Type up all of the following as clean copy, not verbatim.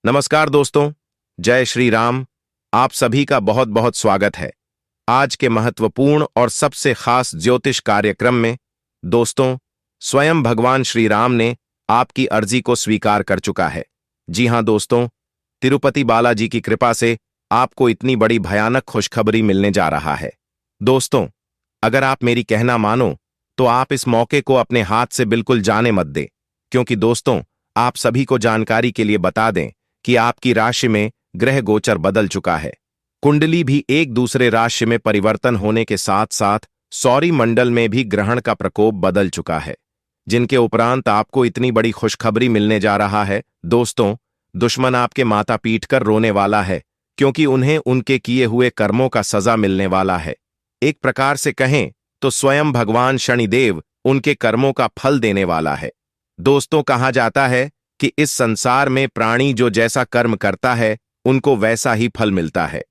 नमस्कार दोस्तों, जय श्री राम। आप सभी का बहुत बहुत स्वागत है आज के महत्वपूर्ण और सबसे खास ज्योतिष कार्यक्रम में। दोस्तों, स्वयं भगवान श्री राम ने आपकी अर्जी को स्वीकार कर चुका है। जी हां दोस्तों, तिरुपति बालाजी की कृपा से आपको इतनी बड़ी भयानक खुशखबरी मिलने जा रहा है। दोस्तों, अगर आप मेरी कहना मानो तो आप इस मौके को अपने हाथ से बिल्कुल जाने मत दें, क्योंकि दोस्तों, आप सभी को जानकारी के लिए बता दें कि आपकी राशि में ग्रह गोचर बदल चुका है। कुंडली भी एक दूसरे राशि में परिवर्तन होने के साथ साथ सौर मंडल में भी ग्रहण का प्रकोप बदल चुका है, जिनके उपरांत आपको इतनी बड़ी खुशखबरी मिलने जा रहा है। दोस्तों, दुश्मन आपके माथा पीट कर रोने वाला है, क्योंकि उन्हें उनके किए हुए कर्मों का सजा मिलने वाला है। एक प्रकार से कहें तो स्वयं भगवान शनिदेव उनके कर्मों का फल देने वाला है। दोस्तों, कहा जाता है कि इस संसार में प्राणी जो जैसा कर्म करता है उनको वैसा ही फल मिलता है,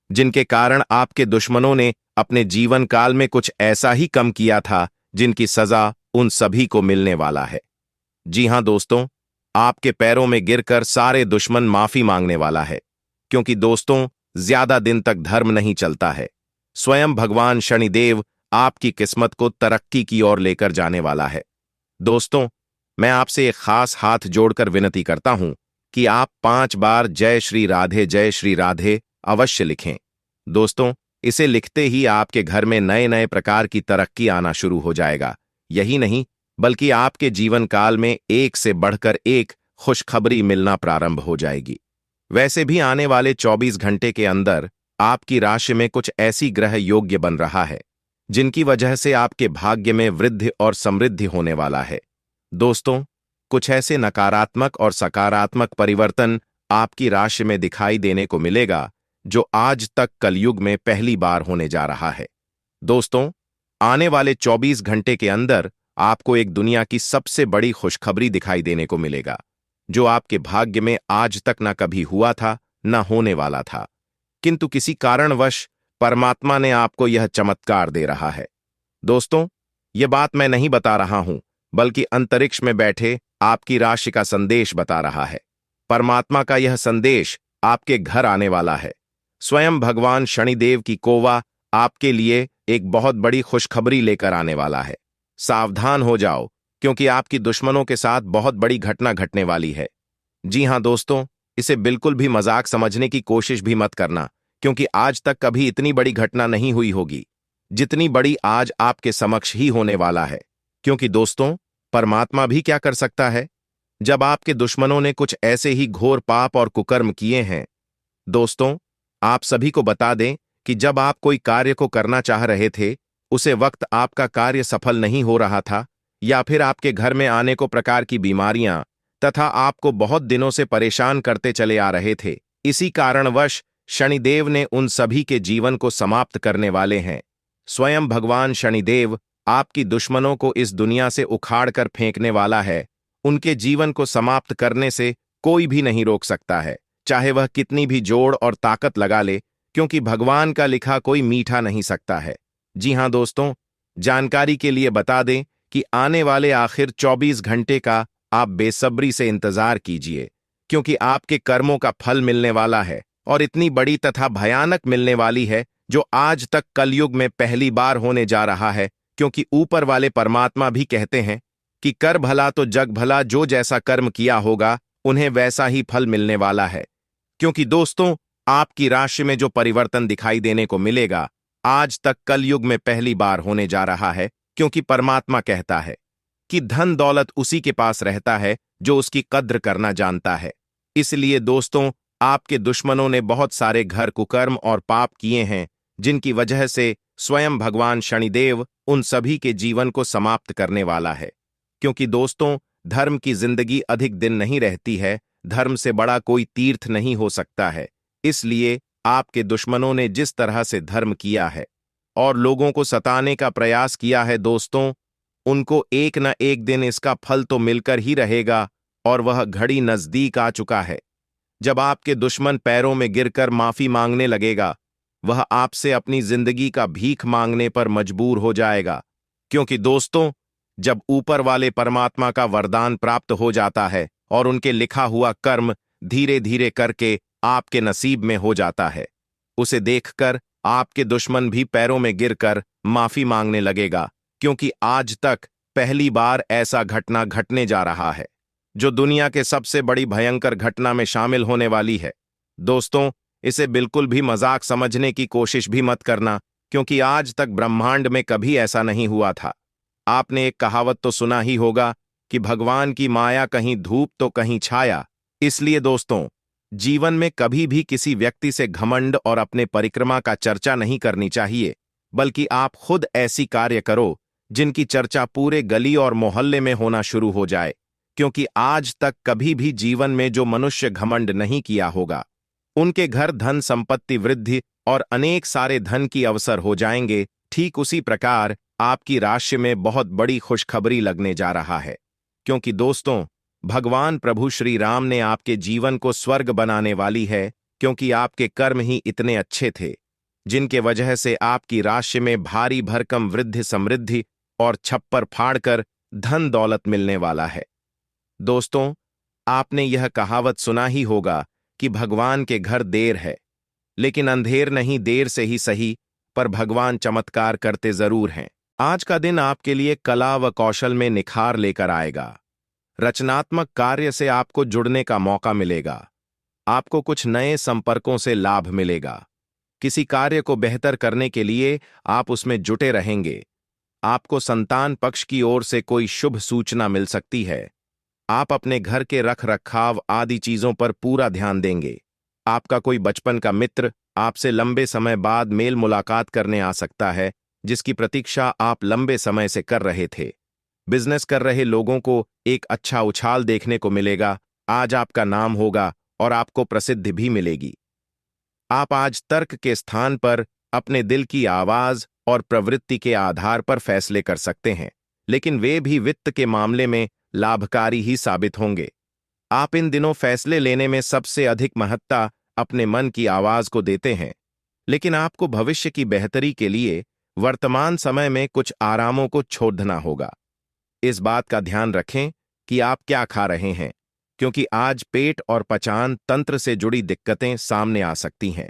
जिनके कारण आपके दुश्मनों ने अपने जीवन काल में कुछ ऐसा ही कम किया था जिनकी सजा उन सभी को मिलने वाला है। जी हां दोस्तों, आपके पैरों में गिरकर सारे दुश्मन माफी मांगने वाला है, क्योंकि दोस्तों, ज्यादा दिन तक धर्म नहीं चलता है। स्वयं भगवान शनिदेव आपकी किस्मत को तरक्की की ओर लेकर जाने वाला है। दोस्तों, मैं आपसे एक खास हाथ जोड़कर विनती करता हूं कि आप 5 बार जय श्री राधे अवश्य लिखें। दोस्तों, इसे लिखते ही आपके घर में नए नए प्रकार की तरक्की आना शुरू हो जाएगा। यही नहीं, बल्कि आपके जीवन काल में एक से बढ़कर एक खुशखबरी मिलना प्रारंभ हो जाएगी। वैसे भी आने वाले 24 घंटे के अंदर आपकी राशि में कुछ ऐसी ग्रह योग्य बन रहा है जिनकी वजह से आपके भाग्य में वृद्धि और समृद्धि होने वाला है। दोस्तों, कुछ ऐसे नकारात्मक और सकारात्मक परिवर्तन आपकी राशि में दिखाई देने को मिलेगा जो आज तक कलयुग में पहली बार होने जा रहा है। दोस्तों, आने वाले 24 घंटे के अंदर आपको एक दुनिया की सबसे बड़ी खुशखबरी दिखाई देने को मिलेगा, जो आपके भाग्य में आज तक न कभी हुआ था न होने वाला था, किंतु किसी कारणवश परमात्मा ने आपको यह चमत्कार दे रहा है। दोस्तों, यह बात मैं नहीं बता रहा हूं, बल्कि अंतरिक्ष में बैठे आपकी राशि का संदेश बता रहा है। परमात्मा का यह संदेश आपके घर आने वाला है। स्वयं भगवान शनिदेव की कोवा आपके लिए एक बहुत बड़ी खुशखबरी लेकर आने वाला है। सावधान हो जाओ, क्योंकि आपकी दुश्मनों के साथ बहुत बड़ी घटना घटने वाली है। जी हां दोस्तों, इसे बिल्कुल भी मजाक समझने की कोशिश भी मत करना, क्योंकि आज तक कभी इतनी बड़ी घटना नहीं हुई होगी जितनी बड़ी आज आपके समक्ष ही होने वाला है। क्योंकि दोस्तों, परमात्मा भी क्या कर सकता है जब आपके दुश्मनों ने कुछ ऐसे ही घोर पाप और कुकर्म किए हैं। दोस्तों, आप सभी को बता दें कि जब आप कोई कार्य को करना चाह रहे थे, उसे वक्त आपका कार्य सफल नहीं हो रहा था, या फिर आपके घर में आने को प्रकार की बीमारियां तथा आपको बहुत दिनों से परेशान करते चले आ रहे थे, इसी कारणवश शनिदेव ने उन सभी के जीवन को समाप्त करने वाले हैं। स्वयं भगवान शनिदेव आपकी दुश्मनों को इस दुनिया से उखाड़ कर फेंकने वाला है। उनके जीवन को समाप्त करने से कोई भी नहीं रोक सकता है, चाहे वह कितनी भी जोड़ और ताकत लगा ले, क्योंकि भगवान का लिखा कोई मीठा नहीं सकता है। जी हां दोस्तों, जानकारी के लिए बता दें कि आने वाले आखिर 24 घंटे का आप बेसब्री से इंतजार कीजिए, क्योंकि आपके कर्मों का फल मिलने वाला है, और इतनी बड़ी तथा भयानक मिलने वाली है जो आज तक कलयुग में पहली बार होने जा रहा है। क्योंकि ऊपर वाले परमात्मा भी कहते हैं कि कर भला तो जग भला, जो जैसा कर्म किया होगा उन्हें वैसा ही फल मिलने वाला है। क्योंकि दोस्तों, आपकी राशि में जो परिवर्तन दिखाई देने को मिलेगा आज तक कलयुग में पहली बार होने जा रहा है, क्योंकि परमात्मा कहता है कि धन दौलत उसी के पास रहता है जो उसकी कद्र करना जानता है। इसलिए दोस्तों, आपके दुश्मनों ने बहुत सारे घर कुकर्म और पाप किए हैं, जिनकी वजह से स्वयं भगवान शनिदेव उन सभी के जीवन को समाप्त करने वाला है। क्योंकि दोस्तों, धर्म की जिंदगी अधिक दिन नहीं रहती है, धर्म से बड़ा कोई तीर्थ नहीं हो सकता है। इसलिए आपके दुश्मनों ने जिस तरह से धर्म किया है और लोगों को सताने का प्रयास किया है, दोस्तों, उनको एक न एक दिन इसका फल तो मिलकर ही रहेगा, और वह घड़ी नजदीक आ चुका है। जब आपके दुश्मन पैरों में गिरकर माफी मांगने लगेगा, वह आपसे अपनी जिंदगी का भीख मांगने पर मजबूर हो जाएगा। क्योंकि दोस्तों, जब ऊपर वाले परमात्मा का वरदान प्राप्त हो जाता है और उनके लिखा हुआ कर्म धीरे धीरे करके आपके नसीब में हो जाता है। उसे देखकर आपके दुश्मन भी पैरों में गिरकर माफी मांगने लगेगा, क्योंकि आज तक पहली बार ऐसा घटना घटने जा रहा है जो दुनिया के सबसे बड़ी भयंकर घटना में शामिल होने वाली है। दोस्तों, इसे बिल्कुल भी मजाक समझने की कोशिश भी मत करना, क्योंकि आज तक ब्रह्मांड में कभी ऐसा नहीं हुआ था। आपने एक कहावत तो सुना ही होगा कि भगवान की माया कहीं धूप तो कहीं छाया। इसलिए दोस्तों, जीवन में कभी भी किसी व्यक्ति से घमंड और अपने परिक्रमा का चर्चा नहीं करनी चाहिए, बल्कि आप खुद ऐसी कार्य करो जिनकी चर्चा पूरे गली और मोहल्ले में होना शुरू हो जाए, क्योंकि आज तक कभी भी जीवन में जो मनुष्य घमंड नहीं किया होगा, उनके घर धन संपत्ति वृद्धि और अनेक सारे धन की अवसर हो जाएंगे। ठीक उसी प्रकार आपकी राशि में बहुत बड़ी खुशखबरी लगने जा रहा है, क्योंकि दोस्तों, भगवान प्रभु श्री राम ने आपके जीवन को स्वर्ग बनाने वाली है, क्योंकि आपके कर्म ही इतने अच्छे थे, जिनके वजह से आपकी राशि में भारी भरकम वृद्धि समृद्धि और छप्पर फाड़कर धन दौलत मिलने वाला है। दोस्तों, आपने यह कहावत सुना ही होगा कि भगवान के घर देर है, लेकिन अंधेर नहीं, देर से ही सही, पर भगवान चमत्कार करते जरूर हैं। आज का दिन आपके लिए कला व कौशल में निखार लेकर आएगा। रचनात्मक कार्य से आपको जुड़ने का मौका मिलेगा। आपको कुछ नए संपर्कों से लाभ मिलेगा। किसी कार्य को बेहतर करने के लिए आप उसमें जुटे रहेंगे। आपको संतान पक्ष की ओर से कोई शुभ सूचना मिल सकती है। आप अपने घर के रख रखाव आदि चीजों पर पूरा ध्यान देंगे। आपका कोई बचपन का मित्र आपसे लंबे समय बाद मेल मुलाकात करने आ सकता है, जिसकी प्रतीक्षा आप लंबे समय से कर रहे थे। बिजनेस कर रहे लोगों को एक अच्छा उछाल देखने को मिलेगा। आज आपका नाम होगा और आपको प्रसिद्धि भी मिलेगी। आप आज तर्क के स्थान पर अपने दिल की आवाज और प्रवृत्ति के आधार पर फैसले कर सकते हैं, लेकिन वे भी वित्त के मामले में लाभकारी ही साबित होंगे। आप इन दिनों फैसले लेने में सबसे अधिक महत्ता अपने मन की आवाज को देते हैं, लेकिन आपको भविष्य की बेहतरी के लिए वर्तमान समय में कुछ आरामों को छोड़ना होगा। इस बात का ध्यान रखें कि आप क्या खा रहे हैं, क्योंकि आज पेट और पचान तंत्र से जुड़ी दिक्कतें सामने आ सकती हैं।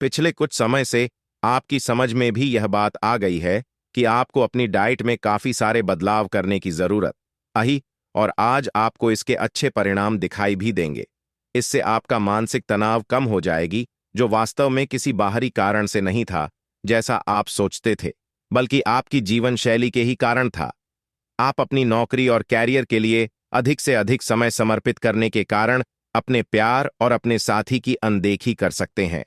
पिछले कुछ समय से आपकी समझ में भी यह बात आ गई है कि आपको अपनी डाइट में काफी सारे बदलाव करने की जरूरत आई, और आज आपको इसके अच्छे परिणाम दिखाई भी देंगे। इससे आपका मानसिक तनाव कम हो जाएगी, जो वास्तव में किसी बाहरी कारण से नहीं था जैसा आप सोचते थे, बल्कि आपकी जीवन शैली के ही कारण था। आप अपनी नौकरी और कैरियर के लिए अधिक से अधिक समय समर्पित करने के कारण अपने प्यार और अपने साथी की अनदेखी कर सकते हैं।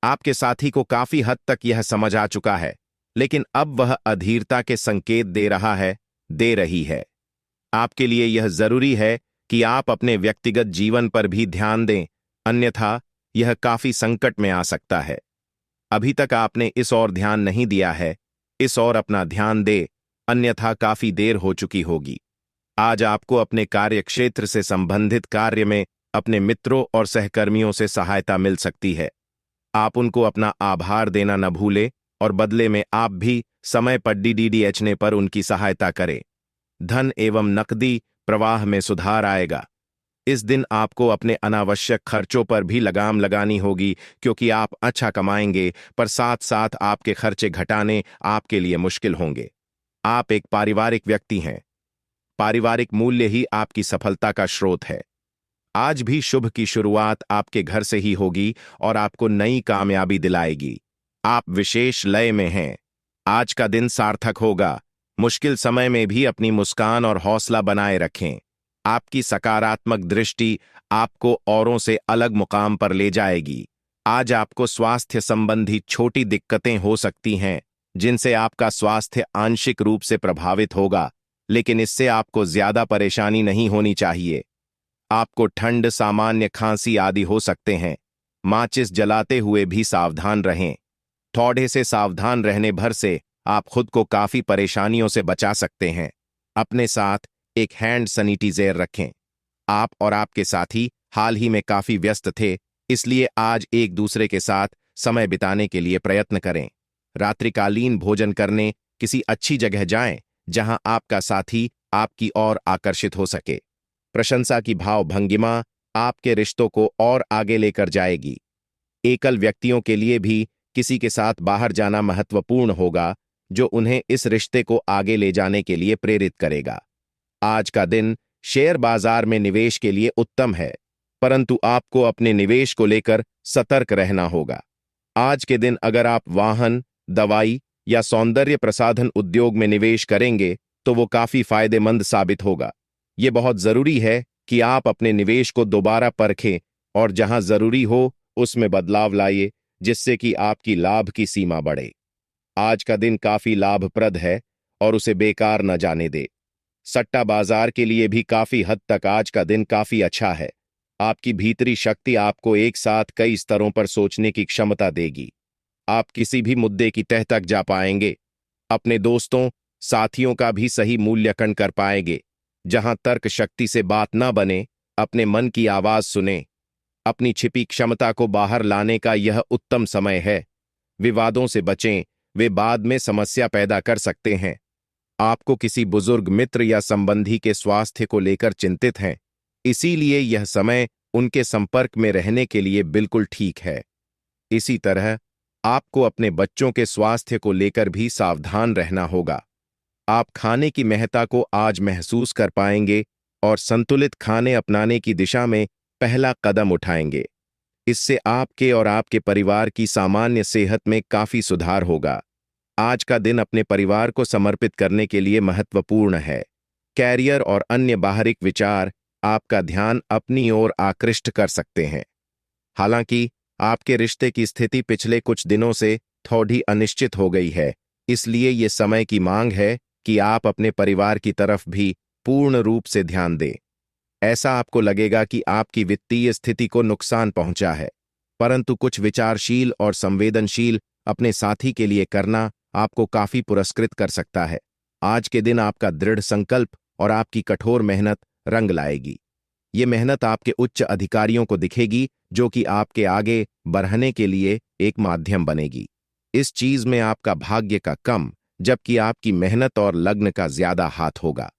आपके साथी को काफी हद तक यह समझ आ चुका है, लेकिन अब वह अधीरता के संकेत दे रही है। आपके लिए यह जरूरी है कि आप अपने व्यक्तिगत जीवन पर भी ध्यान दें, अन्यथा यह काफी संकट में आ सकता है। अभी तक आपने इस ओर ध्यान नहीं दिया है, इस ओर अपना ध्यान दे, अन्यथा काफी देर हो चुकी होगी। आज आपको अपने कार्य क्षेत्र से संबंधित कार्य में अपने मित्रों और सहकर्मियों से सहायता मिल सकती है। आप उनको अपना आभार देना न भूलें और बदले में आप भी समय पर डीडीएचने पर उनकी सहायता करें। धन एवं नकदी प्रवाह में सुधार आएगा। इस दिन आपको अपने अनावश्यक खर्चों पर भी लगाम लगानी होगी, क्योंकि आप अच्छा कमाएंगे, पर साथ साथ आपके खर्चे घटाने आपके लिए मुश्किल होंगे। आप एक पारिवारिक व्यक्ति हैं। पारिवारिक मूल्य ही आपकी सफलता का स्रोत है। आज भी शुभ की शुरुआत आपके घर से ही होगी और आपको नई कामयाबी दिलाएगी। आप विशेष लय में हैं। आज का दिन सार्थक होगा। मुश्किल समय में भी अपनी मुस्कान और हौसला बनाए रखें। आपकी सकारात्मक दृष्टि आपको औरों से अलग मुकाम पर ले जाएगी। आज आपको स्वास्थ्य संबंधी छोटी दिक्कतें हो सकती हैं, जिनसे आपका स्वास्थ्य आंशिक रूप से प्रभावित होगा, लेकिन इससे आपको ज्यादा परेशानी नहीं होनी चाहिए। आपको ठंड, सामान्य खांसी आदि हो सकते हैं। माचिस जलाते हुए भी सावधान रहें। थोड़े से सावधान रहने भर से आप खुद को काफी परेशानियों से बचा सकते हैं। अपने साथ एक हैंड सैनिटाइजर रखें। आप और आपके साथी हाल ही में काफी व्यस्त थे, इसलिए आज एक दूसरे के साथ समय बिताने के लिए प्रयत्न करें। रात्रिकालीन भोजन करने किसी अच्छी जगह जाएं, जहां आपका साथी आपकी ओर आकर्षित हो सके। प्रशंसा की भाव भंगिमा आपके रिश्तों को और आगे लेकर जाएगी। एकल व्यक्तियों के लिए भी किसी के साथ बाहर जाना महत्वपूर्ण होगा, जो उन्हें इस रिश्ते को आगे ले जाने के लिए प्रेरित करेगा। आज का दिन शेयर बाजार में निवेश के लिए उत्तम है, परंतु आपको अपने निवेश को लेकर सतर्क रहना होगा। आज के दिन अगर आप वाहन, दवाई या सौंदर्य प्रसाधन उद्योग में निवेश करेंगे तो वो काफी फायदेमंद साबित होगा। ये बहुत जरूरी है कि आप अपने निवेश को दोबारा परखें और जहां जरूरी हो उसमें बदलाव लाइए, जिससे कि आपकी लाभ की सीमा बढ़े। आज का दिन काफी लाभप्रद है और उसे बेकार न जाने दे। सट्टा बाजार के लिए भी काफी हद तक आज का दिन काफी अच्छा है। आपकी भीतरी शक्ति आपको एक साथ कई स्तरों पर सोचने की क्षमता देगी। आप किसी भी मुद्दे की तह तक जा पाएंगे। अपने दोस्तों, साथियों का भी सही मूल्यांकन कर पाएंगे। जहां तर्क शक्ति से बात ना बने, अपने मन की आवाज सुने। अपनी छिपी क्षमता को बाहर लाने का यह उत्तम समय है। विवादों से बचें, वे बाद में समस्या पैदा कर सकते हैं। आपको किसी बुजुर्ग मित्र या संबंधी के स्वास्थ्य को लेकर चिंतित हैं, इसीलिए यह समय उनके संपर्क में रहने के लिए बिल्कुल ठीक है। इसी तरह आपको अपने बच्चों के स्वास्थ्य को लेकर भी सावधान रहना होगा। आप खाने की महत्ता को आज महसूस कर पाएंगे और संतुलित खाने अपनाने की दिशा में पहला कदम उठाएंगे। इससे आपके और आपके परिवार की सामान्य सेहत में काफी सुधार होगा। आज का दिन अपने परिवार को समर्पित करने के लिए महत्वपूर्ण है। कैरियर और अन्य बाहरिक विचार आपका ध्यान अपनी ओर आकृष्ट कर सकते हैं। हालांकि आपके रिश्ते की स्थिति पिछले कुछ दिनों से थोड़ी अनिश्चित हो गई है, इसलिए ये समय की मांग है कि आप अपने परिवार की तरफ भी पूर्ण रूप से ध्यान दें। ऐसा आपको लगेगा कि आपकी वित्तीय स्थिति को नुकसान पहुंचा है, परंतु कुछ विचारशील और संवेदनशील अपने साथी के लिए करना आपको काफी पुरस्कृत कर सकता है। आज के दिन आपका दृढ़ संकल्प और आपकी कठोर मेहनत रंग लाएगी। ये मेहनत आपके उच्च अधिकारियों को दिखेगी, जो कि आपके आगे बढ़ने के लिए एक माध्यम बनेगी। इस चीज में आपका भाग्य का कम, जबकि आपकी मेहनत और लग्न का ज्यादा हाथ होगा।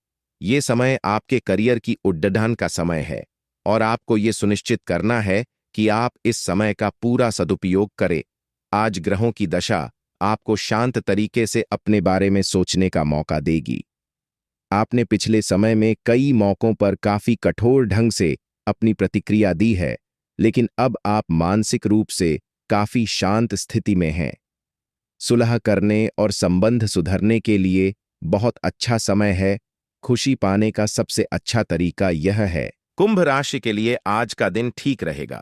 ये समय आपके करियर की उड्डाण का समय है और आपको ये सुनिश्चित करना है कि आप इस समय का पूरा सदुपयोग करें। आज ग्रहों की दशा आपको शांत तरीके से अपने बारे में सोचने का मौका देगी। आपने पिछले समय में कई मौकों पर काफी कठोर ढंग से अपनी प्रतिक्रिया दी है, लेकिन अब आप मानसिक रूप से काफी शांत स्थिति में हैं। सुलह करने और संबंध सुधरने के लिए बहुत अच्छा समय है। खुशी पाने का सबसे अच्छा तरीका यह है। कुंभ राशि के लिए आज का दिन ठीक रहेगा।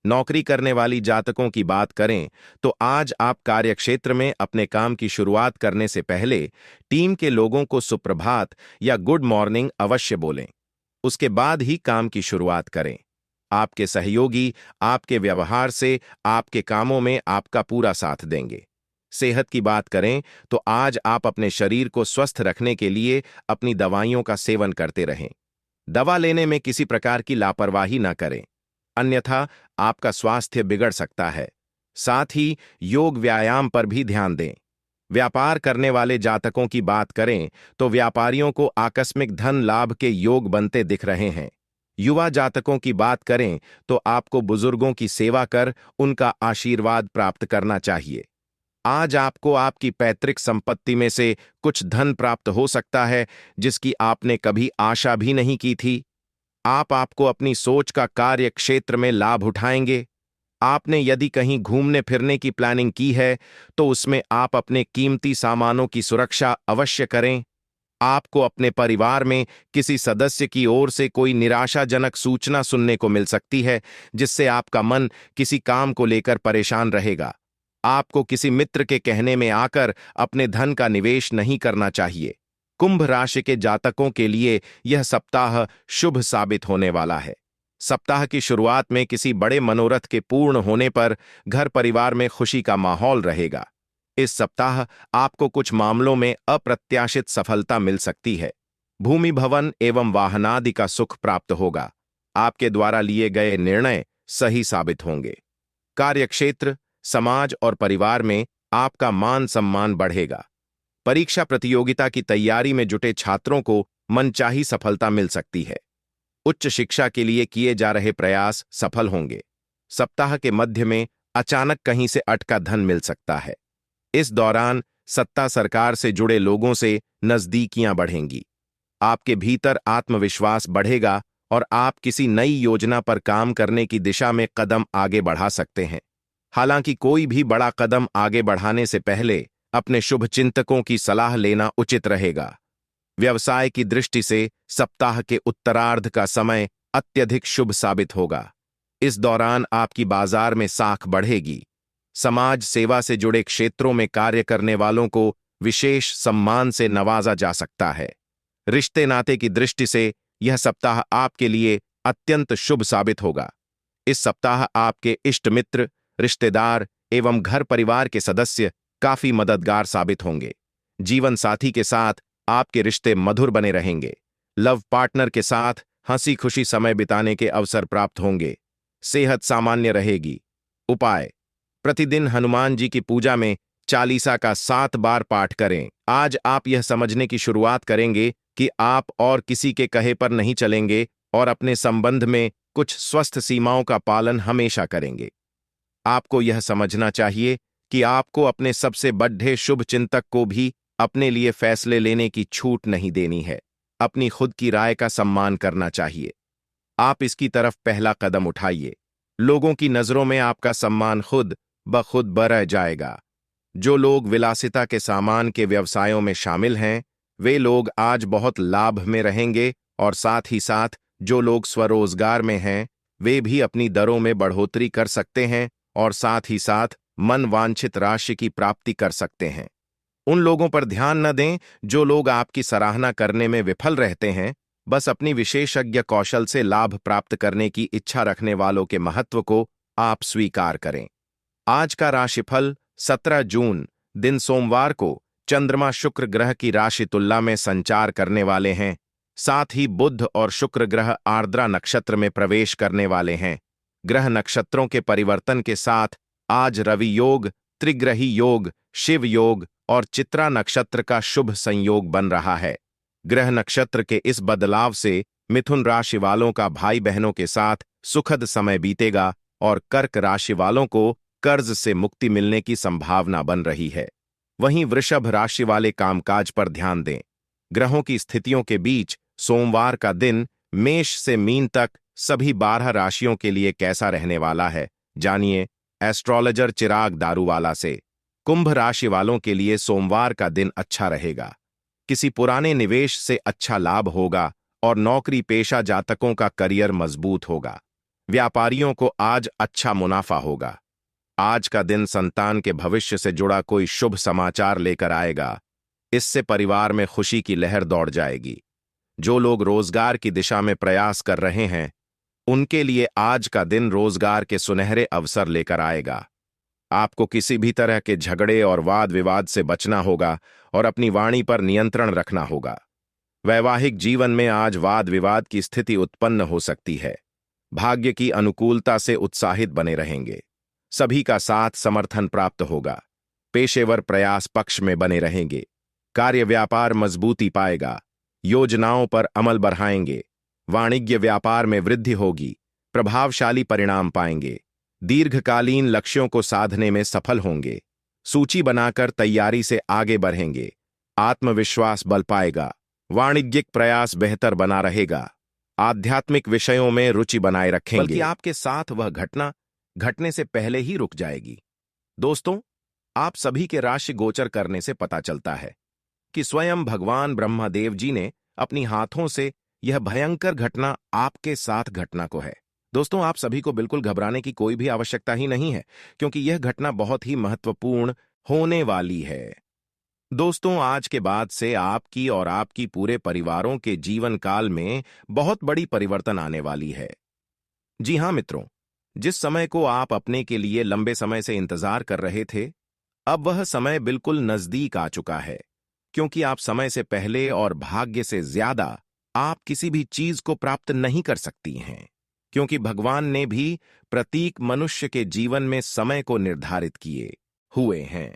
नौकरी करने वाली जातकों की बात करें तो आज आप कार्यक्षेत्र में अपने काम की शुरुआत करने से पहले टीम के लोगों को सुप्रभात या गुड मॉर्निंग अवश्य बोलें। उसके बाद ही काम की शुरुआत करें। आपके सहयोगी आपके व्यवहार से आपके कामों में आपका पूरा साथ देंगे। सेहत की बात करें तो आज आप अपने शरीर को स्वस्थ रखने के लिए अपनी दवाइयों का सेवन करते रहें। दवा लेने में किसी प्रकार की लापरवाही न करें, अन्यथा आपका स्वास्थ्य बिगड़ सकता है। साथ ही योग व्यायाम पर भी ध्यान दें। व्यापार करने वाले जातकों की बात करें तो व्यापारियों को आकस्मिक धन लाभ के योग बनते दिख रहे हैं। युवा जातकों की बात करें तो आपको बुजुर्गों की सेवा कर उनका आशीर्वाद प्राप्त करना चाहिए। आज आपको आपकी पैतृक संपत्ति में से कुछ धन प्राप्त हो सकता है, जिसकी आपने कभी आशा भी नहीं की थी। आपको अपनी सोच का कार्य क्षेत्र में लाभ उठाएंगे। आपने यदि कहीं घूमने फिरने की प्लानिंग की है तो उसमें आप अपने कीमती सामानों की सुरक्षा अवश्य करें। आपको अपने परिवार में किसी सदस्य की ओर से कोई निराशाजनक सूचना सुनने को मिल सकती है, जिससे आपका मन किसी काम को लेकर परेशान रहेगा। आपको किसी मित्र के कहने में आकर अपने धन का निवेश नहीं करना चाहिए। कुंभ राशि के जातकों के लिए यह सप्ताह शुभ साबित होने वाला है। सप्ताह की शुरुआत में किसी बड़े मनोरथ के पूर्ण होने पर घर परिवार में खुशी का माहौल रहेगा। इस सप्ताह आपको कुछ मामलों में अप्रत्याशित सफलता मिल सकती है। भूमि भवन एवं वाहनादि का सुख प्राप्त होगा। आपके द्वारा लिए गए निर्णय सही साबित होंगे। कार्यक्षेत्र, समाज और परिवार में आपका मान सम्मान बढ़ेगा। परीक्षा प्रतियोगिता की तैयारी में जुटे छात्रों को मनचाही सफलता मिल सकती है। उच्च शिक्षा के लिए किए जा रहे प्रयास सफल होंगे। सप्ताह के मध्य में अचानक कहीं से अटका धन मिल सकता है। इस दौरान सत्ता सरकार से जुड़े लोगों से नजदीकियां बढ़ेंगी। आपके भीतर आत्मविश्वास बढ़ेगा और आप किसी नई योजना पर काम करने की दिशा में कदम आगे बढ़ा सकते हैं। हालांकि कोई भी बड़ा कदम आगे बढ़ाने से पहले अपने शुभचिंतकों की सलाह लेना उचित रहेगा। व्यवसाय की दृष्टि से सप्ताह के उत्तरार्ध का समय अत्यधिक शुभ साबित होगा। इस दौरान आपकी बाजार में साख बढ़ेगी। समाज सेवा से जुड़े क्षेत्रों में कार्य करने वालों को विशेष सम्मान से नवाजा जा सकता है। रिश्ते नाते की दृष्टि से यह सप्ताह आपके लिए अत्यंत शुभ साबित होगा। इस सप्ताह आपके इष्ट मित्र, रिश्तेदार एवं घर परिवार के सदस्य काफी मददगार साबित होंगे। जीवन साथी के साथ आपके रिश्ते मधुर बने रहेंगे। लव पार्टनर के साथ हंसी खुशी समय बिताने के अवसर प्राप्त होंगे। सेहत सामान्य रहेगी। उपाय: प्रतिदिन हनुमान जी की पूजा में चालीसा का 7 बार पाठ करें। आज आप यह समझने की शुरुआत करेंगे कि आप और किसी के कहे पर नहीं चलेंगे और अपने संबंध में कुछ स्वस्थ सीमाओं का पालन हमेशा करेंगे। आपको यह समझना चाहिए कि आपको अपने सबसे बड़े शुभ चिंतक को भी अपने लिए फैसले लेने की छूट नहीं देनी है। अपनी खुद की राय का सम्मान करना चाहिए। आप इसकी तरफ पहला कदम उठाइए। लोगों की नजरों में आपका सम्मान खुद ब खुद बढ़ जाएगा। जो लोग विलासिता के सामान के व्यवसायों में शामिल हैं, वे लोग आज बहुत लाभ में रहेंगे और साथ ही साथ जो लोग स्वरोजगार में हैं, वे भी अपनी दरों में बढ़ोतरी कर सकते हैं और साथ ही साथ मन वांछित राशि की प्राप्ति कर सकते हैं। उन लोगों पर ध्यान न दें जो लोग आपकी सराहना करने में विफल रहते हैं। बस अपनी विशेषज्ञ कौशल से लाभ प्राप्त करने की इच्छा रखने वालों के महत्व को आप स्वीकार करें। आज का राशिफल 17 जून दिन सोमवार को चंद्रमा शुक्र ग्रह की राशि तुला में संचार करने वाले हैं। साथ ही बुध और शुक्र ग्रह आर्द्रा नक्षत्र में प्रवेश करने वाले हैं। ग्रह नक्षत्रों के परिवर्तन के साथ आज रवि योग, त्रिग्रही योग, शिव योग और चित्रा नक्षत्र का शुभ संयोग बन रहा है। ग्रह नक्षत्र के इस बदलाव से मिथुन राशि वालों का भाई बहनों के साथ सुखद समय बीतेगा और कर्क राशि वालों को कर्ज से मुक्ति मिलने की संभावना बन रही है। वहीं वृषभ राशि वाले कामकाज पर ध्यान दें। ग्रहों की स्थितियों के बीच सोमवार का दिन मेष से मीन तक सभी 12 राशियों के लिए कैसा रहने वाला है, जानिए एस्ट्रोलॉजर चिराग दारूवाला से। कुंभ राशि वालों के लिए सोमवार का दिन अच्छा रहेगा। किसी पुराने निवेश से अच्छा लाभ होगा और नौकरी पेशा जातकों का करियर मजबूत होगा। व्यापारियों को आज अच्छा मुनाफा होगा। आज का दिन संतान के भविष्य से जुड़ा कोई शुभ समाचार लेकर आएगा। इससे परिवार में खुशी की लहर दौड़ जाएगी। जो लोग रोजगार की दिशा में प्रयास कर रहे हैं, उनके लिए आज का दिन रोजगार के सुनहरे अवसर लेकर आएगा। आपको किसी भी तरह के झगड़े और वाद विवाद से बचना होगा और अपनी वाणी पर नियंत्रण रखना होगा। वैवाहिक जीवन में आज वाद विवाद की स्थिति उत्पन्न हो सकती है। भाग्य की अनुकूलता से उत्साहित बने रहेंगे। सभी का साथ समर्थन प्राप्त होगा। पेशेवर प्रयास पक्ष में बने रहेंगे। कार्य व्यापार मजबूती पाएगा। योजनाओं पर अमल बढ़ाएंगे। वाणिज्य व्यापार में वृद्धि होगी। प्रभावशाली परिणाम पाएंगे। दीर्घकालीन लक्ष्यों को साधने में सफल होंगे। सूची बनाकर तैयारी से आगे बढ़ेंगे। आत्मविश्वास बल पाएगा। वाणिज्यिक प्रयास बेहतर बना रहेगा। आध्यात्मिक विषयों में रुचि बनाए रखेंगे, बल्कि आपके साथ वह घटना घटने से पहले ही रुक जाएगी। दोस्तों, आप सभी के राशि गोचर करने से पता चलता है कि स्वयं भगवान ब्रह्मदेव जी ने अपनी हाथों से यह भयंकर घटना आपके साथ घटना को है। दोस्तों, आप सभी को बिल्कुल घबराने की कोई भी आवश्यकता ही नहीं है, क्योंकि यह घटना बहुत ही महत्वपूर्ण होने वाली है। दोस्तों, आज के बाद से आपकी और आपकी पूरे परिवारों के जीवन काल में बहुत बड़ी परिवर्तन आने वाली है। जी हां मित्रों, जिस समय को आप अपने के लिए लंबे समय से इंतजार कर रहे थे, अब वह समय बिल्कुल नजदीक आ चुका है, क्योंकि आप समय से पहले और भाग्य से ज्यादा आप किसी भी चीज को प्राप्त नहीं कर सकती हैं, क्योंकि भगवान ने भी प्रत्येक मनुष्य के जीवन में समय को निर्धारित किए हुए हैं।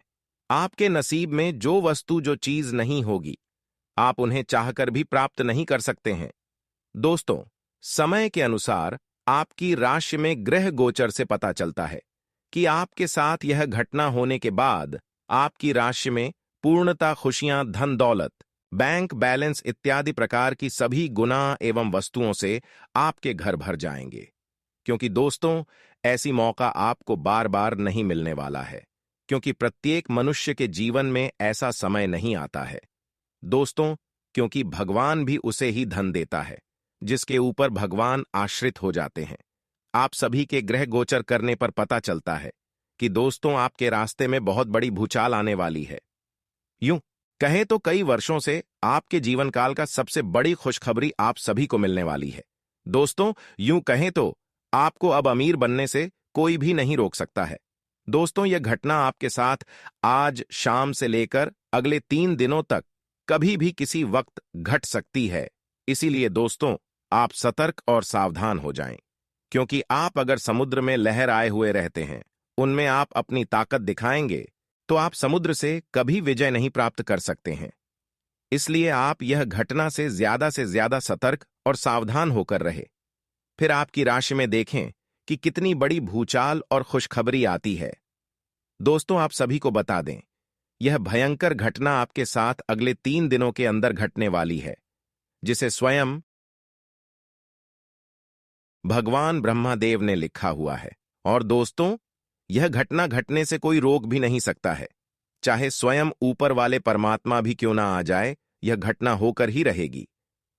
आपके नसीब में जो वस्तु जो चीज नहीं होगी, आप उन्हें चाहकर भी प्राप्त नहीं कर सकते हैं। दोस्तों, समय के अनुसार आपकी राशि में ग्रह गोचर से पता चलता है कि आपके साथ यह घटना होने के बाद आपकी राशि में पूर्णता खुशियां, धन दौलत, बैंक बैलेंस इत्यादि प्रकार की सभी गुना एवं वस्तुओं से आपके घर भर जाएंगे। क्योंकि दोस्तों, ऐसी मौका आपको बार बार नहीं मिलने वाला है, क्योंकि प्रत्येक मनुष्य के जीवन में ऐसा समय नहीं आता है। दोस्तों, क्योंकि भगवान भी उसे ही धन देता है जिसके ऊपर भगवान आश्रित हो जाते हैं। आप सभी के ग्रह गोचर करने पर पता चलता है कि दोस्तों, आपके रास्ते में बहुत बड़ी भूचाल आने वाली है। यूं कहें तो कई वर्षों से आपके जीवन काल का सबसे बड़ी खुशखबरी आप सभी को मिलने वाली है। दोस्तों, यूं कहें तो आपको अब अमीर बनने से कोई भी नहीं रोक सकता है। दोस्तों, यह घटना आपके साथ आज शाम से लेकर अगले 3 दिनों तक कभी भी किसी वक्त घट सकती है। इसीलिए दोस्तों, आप सतर्क और सावधान हो जाएं, क्योंकि आप अगर समुद्र में लहर आए हुए रहते हैं, उनमें आप अपनी ताकत दिखाएंगे तो आप समुद्र से कभी विजय नहीं प्राप्त कर सकते हैं। इसलिए आप यह घटना से ज्यादा सतर्क और सावधान होकर रहे। फिर आपकी राशि में देखें कि कितनी बड़ी भूचाल और खुशखबरी आती है। दोस्तों, आप सभी को बता दें, यह भयंकर घटना आपके साथ अगले 3 दिनों के अंदर घटने वाली है, जिसे स्वयं भगवान ब्रह्मादेव ने लिखा हुआ है। और दोस्तों, यह घटना घटने से कोई रोक भी नहीं सकता है। चाहे स्वयं ऊपर वाले परमात्मा भी क्यों ना आ जाए, यह घटना होकर ही रहेगी।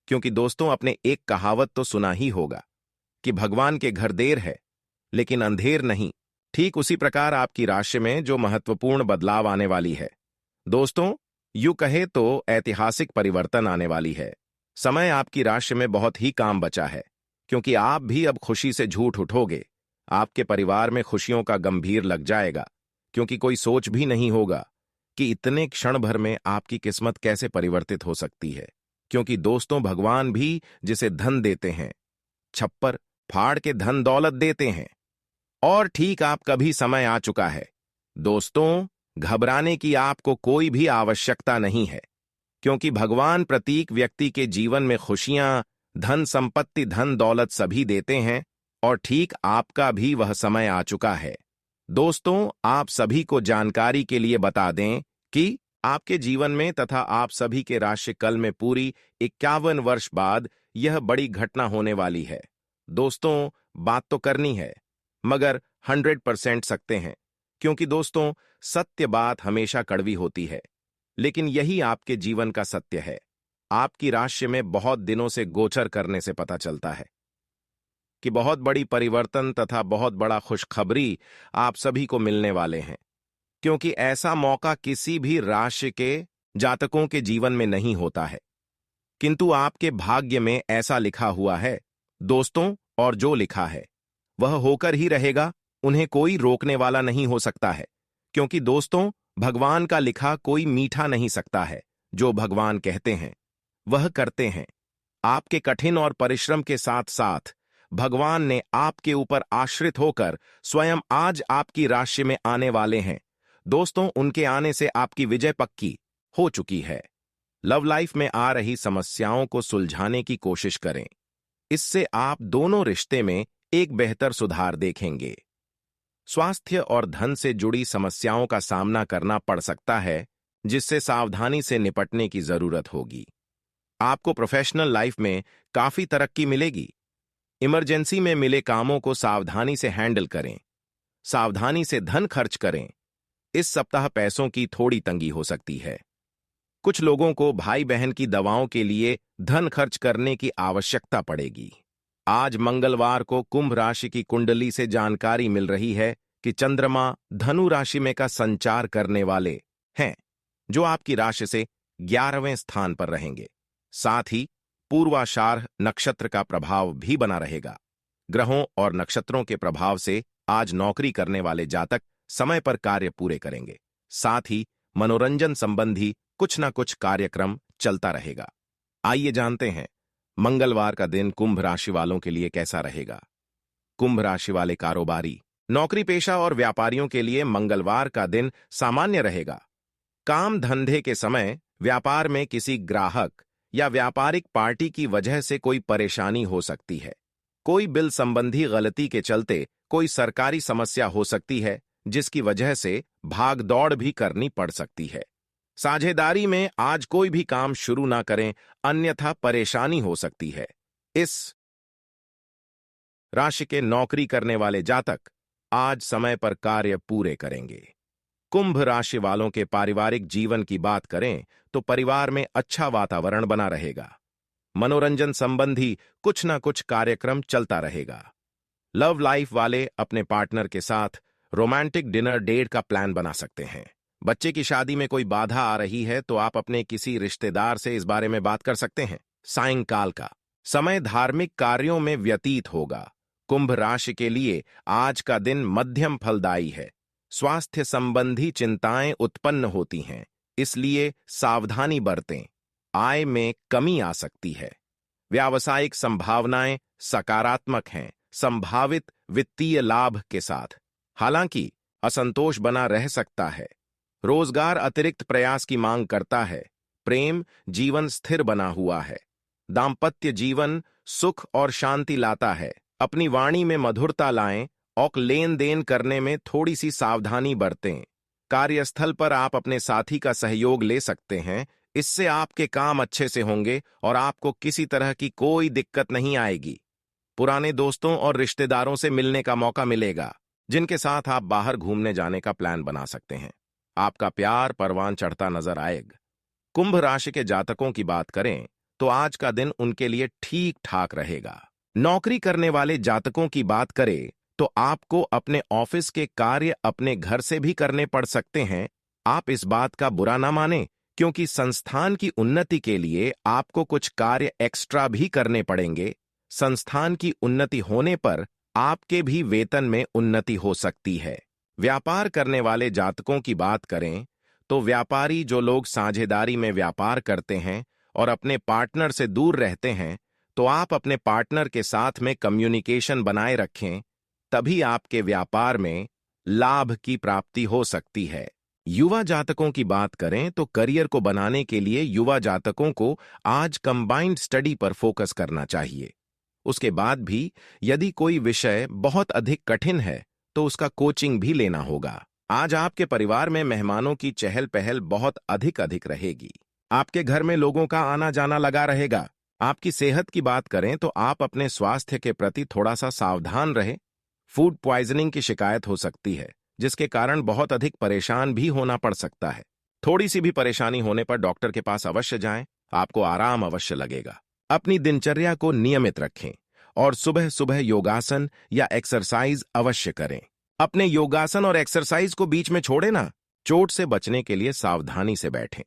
क्योंकि दोस्तों, आपने एक कहावत तो सुना ही होगा कि भगवान के घर देर है लेकिन अंधेर नहीं। ठीक उसी प्रकार आपकी राशि में जो महत्वपूर्ण बदलाव आने वाली है। दोस्तों, यूं कहे तो ऐतिहासिक परिवर्तन आने वाली है। समय आपकी राशि में बहुत ही काम बचा है, क्योंकि आप भी अब खुशी से झूठ उठोगे। आपके परिवार में खुशियों का गंभीर लग जाएगा, क्योंकि कोई सोच भी नहीं होगा कि इतने क्षण भर में आपकी किस्मत कैसे परिवर्तित हो सकती है। क्योंकि दोस्तों, भगवान भी जिसे धन देते हैं, छप्पर फाड़ के धन दौलत देते हैं। और ठीक आपका भी समय आ चुका है। दोस्तों, घबराने की आपको कोई भी आवश्यकता नहीं है, क्योंकि भगवान प्रत्येक व्यक्ति के जीवन में खुशियां, धन संपत्ति, धन दौलत सभी देते हैं। और ठीक आपका भी वह समय आ चुका है। दोस्तों, आप सभी को जानकारी के लिए बता दें कि आपके जीवन में तथा आप सभी के राशि कल में पूरी 51 वर्ष बाद यह बड़ी घटना होने वाली है। दोस्तों, बात तो करनी है, मगर 100% सकते हैं, क्योंकि दोस्तों, सत्य बात हमेशा कड़वी होती है, लेकिन यही आपके जीवन का सत्य है। आपकी राशि में बहुत दिनों से गोचर करने से पता चलता है कि बहुत बड़ी परिवर्तन तथा बहुत बड़ा खुशखबरी आप सभी को मिलने वाले हैं, क्योंकि ऐसा मौका किसी भी राशि के जातकों के जीवन में नहीं होता है, किंतु आपके भाग्य में ऐसा लिखा हुआ है दोस्तों। और जो लिखा है वह होकर ही रहेगा, उन्हें कोई रोकने वाला नहीं हो सकता है। क्योंकि दोस्तों, भगवान का लिखा कोई मीठा नहीं सकता है। जो भगवान कहते हैं वह करते हैं। आपके कठिन और परिश्रम के साथ साथ भगवान ने आपके ऊपर आश्रित होकर स्वयं आज आपकी राशि में आने वाले हैं। दोस्तों, उनके आने से आपकी विजय पक्की हो चुकी है। लव लाइफ में आ रही समस्याओं को सुलझाने की कोशिश करें। इससे आप दोनों रिश्ते में एक बेहतर सुधार देखेंगे। स्वास्थ्य और धन से जुड़ी समस्याओं का सामना करना पड़ सकता है, जिससे सावधानी से निपटने की जरूरत होगी। आपको प्रोफेशनल लाइफ में काफी तरक्की मिलेगी। इमरजेंसी में मिले कामों को सावधानी से हैंडल करें। सावधानी से धन खर्च करें। इस सप्ताह पैसों की थोड़ी तंगी हो सकती है। कुछ लोगों को भाई बहन की दवाओं के लिए धन खर्च करने की आवश्यकता पड़ेगी। आज मंगलवार को कुंभ राशि की कुंडली से जानकारी मिल रही है कि चंद्रमा धनु राशि में का संचार करने वाले हैं, जो आपकी राशि से 11वें स्थान पर रहेंगे। साथ ही पूर्वाषाढ़ नक्षत्र का प्रभाव भी बना रहेगा। ग्रहों और नक्षत्रों के प्रभाव से आज नौकरी करने वाले जातक समय पर कार्य पूरे करेंगे। साथ ही मनोरंजन संबंधी कुछ न कुछ कार्यक्रम चलता रहेगा। आइए जानते हैं मंगलवार का दिन कुंभ राशि वालों के लिए कैसा रहेगा। कुंभ राशि वाले कारोबारी, नौकरी पेशा और व्यापारियों के लिए मंगलवार का दिन सामान्य रहेगा। काम धंधे के समय व्यापार में किसी ग्राहक या व्यापारिक पार्टी की वजह से कोई परेशानी हो सकती है। कोई बिल संबंधी गलती के चलते कोई सरकारी समस्या हो सकती है, जिसकी वजह से भाग दौड़ भी करनी पड़ सकती है। साझेदारी में आज कोई भी काम शुरू ना करें, अन्यथा परेशानी हो सकती है। इस राशि के नौकरी करने वाले जातक आज समय पर कार्य पूरे करेंगे। कुंभ राशि वालों के पारिवारिक जीवन की बात करें तो परिवार में अच्छा वातावरण बना रहेगा। मनोरंजन संबंधी कुछ ना कुछ कार्यक्रम चलता रहेगा। लव लाइफ वाले अपने पार्टनर के साथ रोमांटिक डिनर डेट का प्लान बना सकते हैं। बच्चे की शादी में कोई बाधा आ रही है तो आप अपने किसी रिश्तेदार से इस बारे में बात कर सकते हैं। सायंकाल का समय धार्मिक कार्यों में व्यतीत होगा। कुंभ राशि के लिए आज का दिन मध्यम फलदायी है। स्वास्थ्य संबंधी चिंताएं उत्पन्न होती हैं, इसलिए सावधानी बरतें। आय में कमी आ सकती है। व्यावसायिक संभावनाएं सकारात्मक हैं, संभावित वित्तीय लाभ के साथ। हालांकि असंतोष बना रह सकता है। रोजगार अतिरिक्त प्रयास की मांग करता है। प्रेम जीवन स्थिर बना हुआ है। दाम्पत्य जीवन सुख और शांति लाता है। अपनी वाणी में मधुरता लाएं और लेन देन करने में थोड़ी सी सावधानी बरतें। कार्यस्थल पर आप अपने साथी का सहयोग ले सकते हैं। इससे आपके काम अच्छे से होंगे और आपको किसी तरह की कोई दिक्कत नहीं आएगी। पुराने दोस्तों और रिश्तेदारों से मिलने का मौका मिलेगा, जिनके साथ आप बाहर घूमने जाने का प्लान बना सकते हैं। आपका प्यार परवान चढ़ता नजर आएगा। कुंभ राशि के जातकों की बात करें तो आज का दिन उनके लिए ठीक ठाक रहेगा। नौकरी करने वाले जातकों की बात करें तो आपको अपने ऑफिस के कार्य अपने घर से भी करने पड़ सकते हैं। आप इस बात का बुरा ना मानें, क्योंकि संस्थान की उन्नति के लिए आपको कुछ कार्य एक्स्ट्रा भी करने पड़ेंगे। संस्थान की उन्नति होने पर आपके भी वेतन में उन्नति हो सकती है। व्यापार करने वाले जातकों की बात करें तो व्यापारी जो लोग साझेदारी में व्यापार करते हैं और अपने पार्टनर से दूर रहते हैं, तो आप अपने पार्टनर के साथ में कम्युनिकेशन बनाए रखें, तभी आपके व्यापार में लाभ की प्राप्ति हो सकती है। युवा जातकों की बात करें तो करियर को बनाने के लिए युवा जातकों को आज कंबाइंड स्टडी पर फोकस करना चाहिए। उसके बाद भी यदि कोई विषय बहुत अधिक कठिन है तो उसका कोचिंग भी लेना होगा। आज आपके परिवार में मेहमानों की चहल पहल बहुत अधिक रहेगी। आपके घर में लोगों का आना जाना लगा रहेगा। आपकी सेहत की बात करें तो आप अपने स्वास्थ्य के प्रति थोड़ा सा सावधान रहें। फूड पॉइजनिंग की शिकायत हो सकती है, जिसके कारण बहुत अधिक परेशान भी होना पड़ सकता है। थोड़ी सी भी परेशानी होने पर डॉक्टर के पास अवश्य जाएं, आपको आराम अवश्य लगेगा। अपनी दिनचर्या को नियमित रखें और सुबह सुबह योगासन या एक्सरसाइज अवश्य करें। अपने योगासन और एक्सरसाइज को बीच में छोड़े ना। चोट से बचने के लिए सावधानी से बैठें।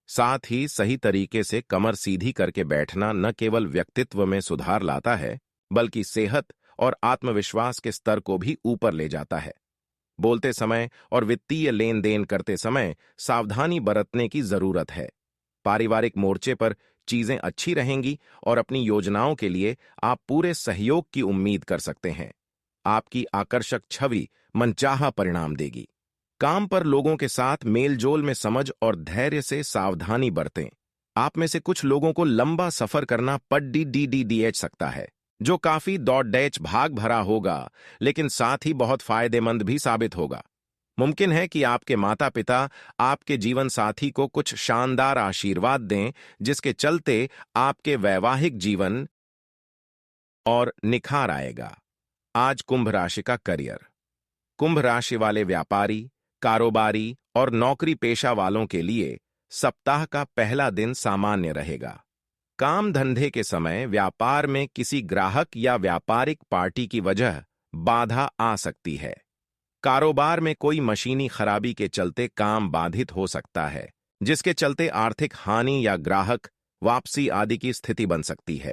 साथ ही सही तरीके से कमर सीधी करके बैठना न केवल व्यक्तित्व में सुधार लाता है, बल्कि सेहत और आत्मविश्वास के स्तर को भी ऊपर ले जाता है। बोलते समय और वित्तीय लेन देन करते समय सावधानी बरतने की जरूरत है। पारिवारिक मोर्चे पर चीजें अच्छी रहेंगी और अपनी योजनाओं के लिए आप पूरे सहयोग की उम्मीद कर सकते हैं। आपकी आकर्षक छवि मनचाहा परिणाम देगी। काम पर लोगों के साथ मेलजोल में समझ और धैर्य से सावधानी बरतें। आप में से कुछ लोगों को लंबा सफर करना पड़ सकता है, जो काफी दौड़-डैच भाग भरा होगा, लेकिन साथ ही बहुत फायदेमंद भी साबित होगा। मुमकिन है कि आपके माता पिता आपके जीवन साथी को कुछ शानदार आशीर्वाद दें, जिसके चलते आपके वैवाहिक जीवन और निखार आएगा। आज कुंभ राशि का करियर। कुंभ राशि वाले व्यापारी, कारोबारी और नौकरी पेशा वालों के लिए सप्ताह का पहला दिन सामान्य रहेगा। काम धंधे के समय व्यापार में किसी ग्राहक या व्यापारिक पार्टी की वजह बाधा आ सकती है। कारोबार में कोई मशीनी खराबी के चलते काम बाधित हो सकता है, जिसके चलते आर्थिक हानि या ग्राहक वापसी आदि की स्थिति बन सकती है।